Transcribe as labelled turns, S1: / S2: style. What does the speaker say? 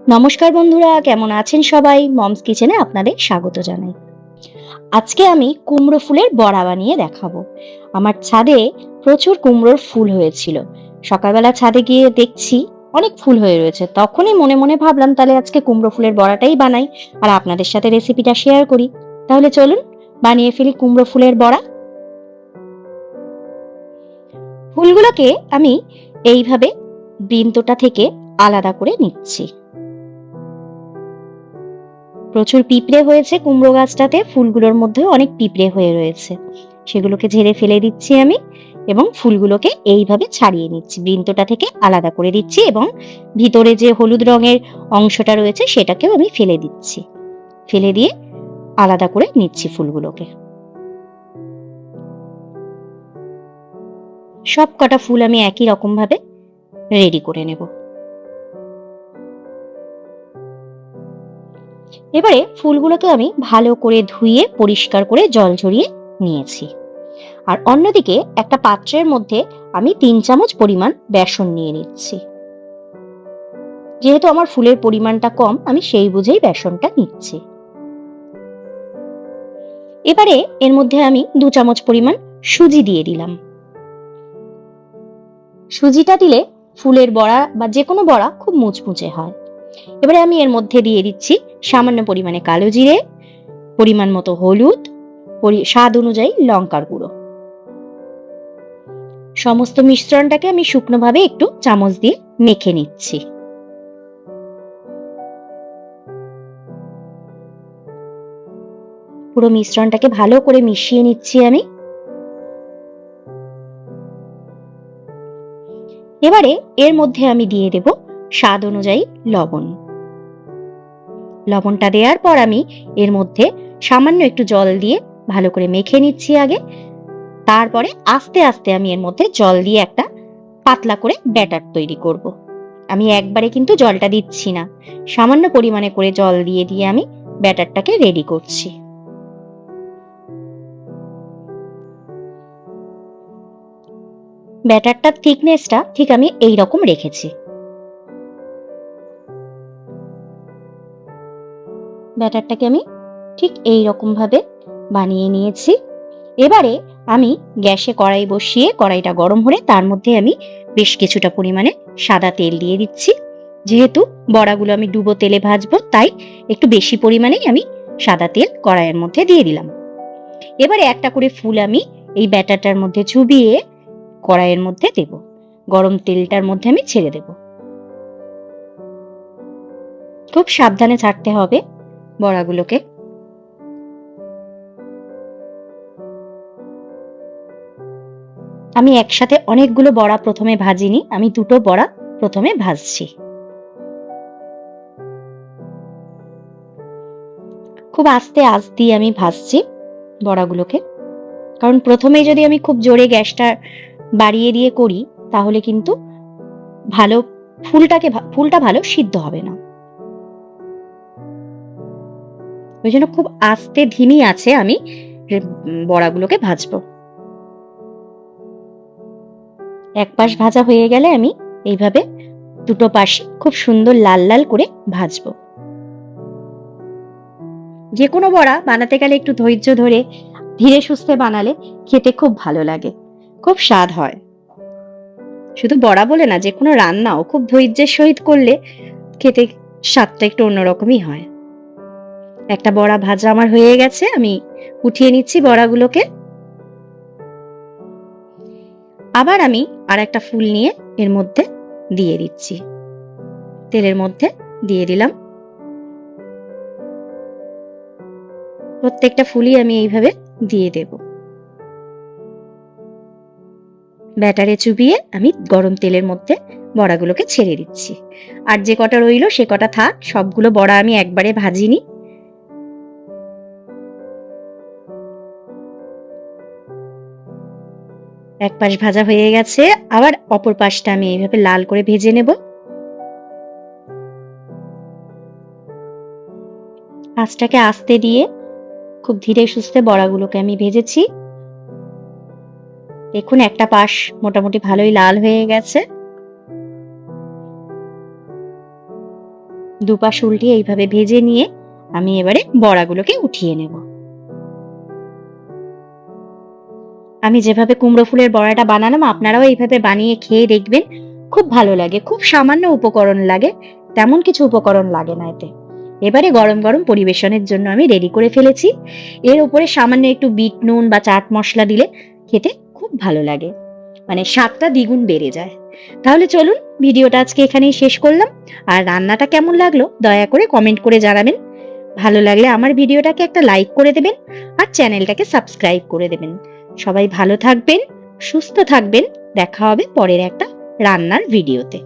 S1: নমস্কার বন্ধুরা, কেমন আছেন সবাই? মমস কিচেনে আপনাদের স্বাগত জানাই। আজকে আমি কুমড়ো ফুলের বড়া বানিয়ে দেখাবো। আমার ছাদে প্রচুর কুমড়োর ফুল হয়েছিল। সকালবেলা ছাদে গিয়ে দেখছি অনেক ফুল হয়ে রয়েছে। তখনই মনে মনে ভাবলাম তাহলে আজকে কুমড়ো ফুলের বড়াটাই বানাই আর আপনাদের সাথে রেসিপিটা শেয়ার করি। তাহলে চলুন বানিয়ে ফেলি কুমড়ো ফুলের বড়া। ফুলগুলোকে আমি এইভাবে বৃন্তটা থেকে আলাদা করে নিচ্ছি। প্রচুর পিঁপড়ে হয়েছে কুমড়ো গাছটাতে, ফুলগুলোর মধ্যেও অনেক পিঁপড়ে হয়ে রয়েছে। সেগুলোকে ঝেড়ে ফেলে দিচ্ছি আমি এবং ফুলগুলোকে এইভাবে ছাড়িয়ে নিচ্ছি, বৃন্তটা থেকে আলাদা করে দিচ্ছি এবং ভিতরে যে হলুদ রঙের অংশটা রয়েছে সেটাকেও আমি ফেলে দিচ্ছি। ফেলে দিয়ে আলাদা করে নিচ্ছি ফুলগুলোকে। সব কটা ফুল আমি একই রকম ভাবে রেডি করে নেব। এবারে ফুলগুলোকে আমি ভালো করে ধুয়ে পরিষ্কার করে জল ঝরিয়ে নিয়েছি। আর অন্যদিকে একটা পাত্রের মধ্যে আমি 3 চামচ পরিমাণ বেসন নিয়ে নিচ্ছি। যেহেতু আমার ফুলের পরিমাণটা কম, আমি সেই বুঝেই বেসনটা নিচ্ছি। এবারে এর মধ্যে আমি 2 চামচ পরিমাণ সুজি দিয়ে দিলাম। সুজিটা দিলে ফুলের বড়া বা যে কোনো বড়া খুব মুচমুচে হয়। এবারে আমি এর মধ্যে দিয়ে দিচ্ছি সামান্য পরিমাণে কালো জিরে, পরিমাণ মতো হলুদ, স্বাদ অনুযায়ী লঙ্কার গুঁড়ো। সমস্ত মিশ্রণটাকে আমি শুকনোভাবে একটু চামচ দিয়ে মেখে নিচ্ছি। পুরো মিশ্রণটাকে ভালো করে মিশিয়ে নিচ্ছি আমি। এবারে এর মধ্যে আমি দিয়ে দেব স্বাদ অনুযায়ী লবণ। লবণটা দেওয়ার পর আমি এর মধ্যে সামান্য একটু জল দিয়ে ভালো করে মেখে নিচ্ছি আগে। তারপরে আস্তে আস্তে আমি এর মধ্যে জল দিয়ে একটা পাতলা করে ব্যাটার তৈরি করব। আমি একবারে কিন্তু জলটা দিচ্ছি না, সামান্য পরিমাণে করে জল দিয়ে দিয়ে আমি ব্যাটারটাকে রেডি করছি। ব্যাটারটার থিকনেসটা ঠিক আমি এই রকম রেখেছি। ব্যাটারটাকে আমি ঠিক এই রকম ভাবে বানিয়ে নিয়েছি। এবারে আমি গ্যাসে কড়াই বসিয়ে কড়াইটা গরম হলে তার মধ্যে আমি বেশ কিছুটা পরিমাণে সাদা তেল দিয়ে দিচ্ছি। যেহেতু বড়াগুলো আমি ডুবো তেলে ভাজবো, তাই একটু বেশি পরিমাণেই আমি সাদা তেল কড়াইয়ের মধ্যে দিয়ে দিলাম। এবারে একটা করে ফুল আমি এই ব্যাটারটার মধ্যে চুবিয়ে কড়াইয়ের মধ্যে দেব। গরম তেলটার মধ্যে আমি ছেড়ে দেব। খুব সাবধানে ছাড়তে হবে বড়াগুলোকে। আমি একসাথে অনেকগুলো বড়া প্রথমে ভাজিনি, আমি দুটো বড়া প্রথমে ভাজছি। খুব আস্তে আঁচ দিয়ে আমি ভাজছি বড়াগুলোকে, কারণ প্রথমেই যদি আমি খুব জোরে গ্যাসটা বাড়িয়ে দিয়ে করি তাহলে কিন্তু ভালো ফুলটা ভালো সিদ্ধ হবে না। ওই জন্য খুব আস্তে ধিমি আছে আমি বড়াগুলোকে ভাজবো। এক পাশ ভাজা হয়ে গেলে আমি এইভাবে দুটো পাশে খুব সুন্দর লাল লাল করে ভাজবো। যে কোনো বড়া বানাতে গেলে একটু ধৈর্য ধরে ধীরে সুস্থে বানালে খেতে খুব ভালো লাগে, খুব স্বাদ হয়। শুধু বড়া বলে না, যে কোনো রান্নাও খুব ধৈর্যের সহিত করলে খেতে স্বাদটা একটু অন্যরকমই হয়। একটা বড়া ভাজা আমার হয়ে গেছে, আমি উঠিয়ে নিচ্ছি বড়াগুলোকে। আবার আমি আর একটা ফুল নিয়ে এর মধ্যে দিয়ে দিচ্ছি, তেলের মধ্যে দিয়ে দিলাম। প্রত্যেকটা ফুলই আমি এইভাবে দিয়ে দেব। ব্যাটারে চুবিয়ে আমি গরম তেলের মধ্যে বড়াগুলোকে ছেড়ে দিচ্ছি। আর যে কটা রইলো সে কটা থাক, সবগুলো বড়া আমি একবারে ভাজিনি। এক পাশ ভাজা হয়ে গেছে, আবার অপর পাশটা আমি এইভাবে লাল করে ভেজে নেব। আঁচটাকে আস্তে দিয়ে খুব ধীরে সুস্থে বড়াগুলোকে আমি ভেজেছি। দেখুন একটা পাশ মোটামুটি ভালোই লাল হয়ে গেছে। দুপাশ উল্টিয়ে এইভাবে ভেজে নিয়ে আমি এবারে বড়াগুলোকে উঠিয়ে নেব। আমি যেভাবে কুমড়ো ফুলের বড়াটা বানালাম আপনারাও এইভাবে বানিয়ে খেয়ে দেখবেন, খুব ভালো লাগে। খুব সামান্য উপকরণ লাগে, তেমন কিছু উপকরণ লাগে না এতে। এবারে গরম গরম পরিবেশনের জন্য আমি রেডি করে ফেলেছি। এর উপরে সামান্য একটু বিট নুন বা চাট মশলা দিলে খেতে খুব ভালো লাগে, মানে স্বাদটা দ্বিগুণ বেড়ে যায়। তাহলে চলুন ভিডিওটা আজকে এখানেই শেষ করলাম। আর রান্নাটা কেমন লাগলো দয়া করে কমেন্ট করে জানাবেন। ভালো লাগলে আমার ভিডিওটাকে একটা লাইক করে দেবেন আর চ্যানেলটাকে সাবস্ক্রাইব করে দেবেন। সবাই ভালো থাকবেন, সুস্থ থাকবেন। দেখা হবে পরের একটা রান্নার ভিডিওতে।